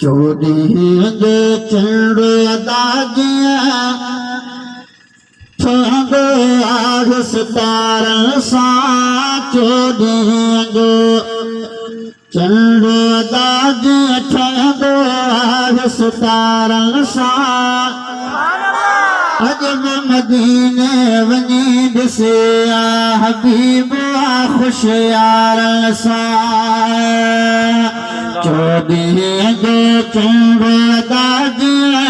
चोॾींहं जो चंड अदागिया ठहंदो आहे सितारनि सां चोॾींहं जो चंड अदागिया ठहंदो आहे सितारनि सां अॼु बि मदीने वञी ॾिसे आ हबीब आ ख़ुशि यारनि सां चोॾींहं जो चंड अदागिया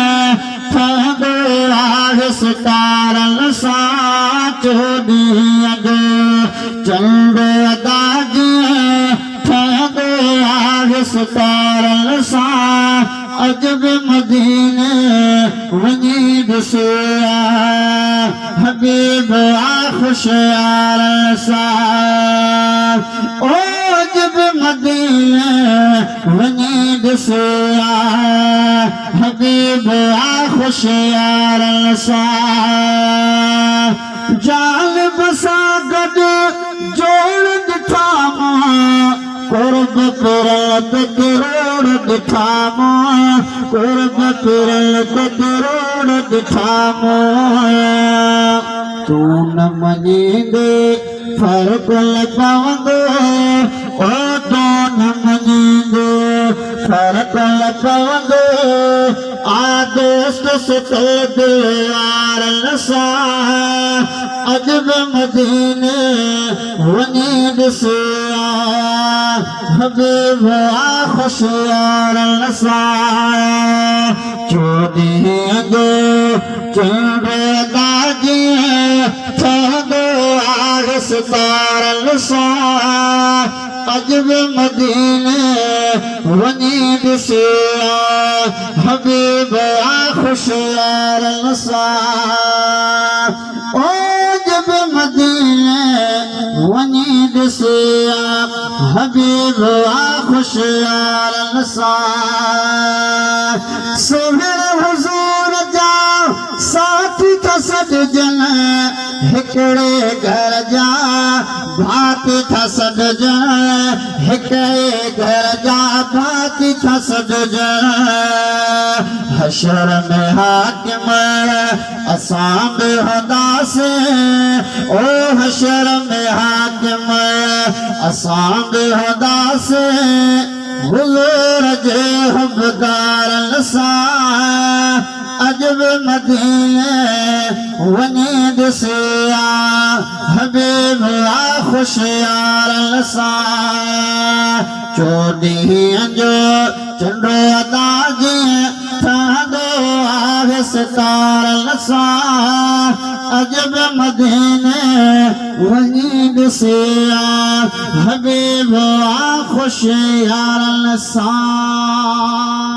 ठहंदो आहे सितारनि सां चोॾींहं जो चंड अदागिया ठहंदो आहे सितारनि सां अॼु बि मदीने वञी ॾिसे आ हबीब आ ख़ुशि यारनि सां ओ अॼु बि मदीने वञी ॾिसे आ हबीब आ ख़ुशि यारनि सां ज़ालिब सां गॾु जोड़ ॾिठा मां कुर्ब पिरल ते किरोड़ ॾिठा मां कुर्ब पिरल ते किरोड़ ॾिठा मां तूं न मञींदे फ़र्क़ु न पवंदो ओ तूं न मञींदे फ़र्क़ु न पवंदो आ दोस्त सुठो दिल यारनि सां अॼु बि मदीने वञी ॾिसे हबीब आ ख़ुशि यारनि सां चोॾींहं जो चंड अदागिया ठहंदो आहे सितारनि सां अॼु बि मदीने वञी ॾिसे हबीब आ ख़ुशि यारनि सां ओ अॼु बि मदीने वञी ॾिसे हबीब आ ख़ुशि यारनि सां सुहिण हुज़ूर जा साथी था सॾजनि हिकिड़े घर जा भाती था सॾजनि हिकिड़े घर जा भाती था सॾजनि हशर में हाकिम असां बि हूंदासीं ओ हशर में हाकिम असां बि हूंदासीं हुज़ूर जे हुबदारनि सां अॼु बि मदीने वञी ॾिसे हबीब आ ख़ुशि यारनि सां चोॾींहं जो चंड अदागिया ठहंदो आहे सितारनि सां अॼु बि मदीने वञी ॾिसे हबीब आ ख़ुशि यारनि सां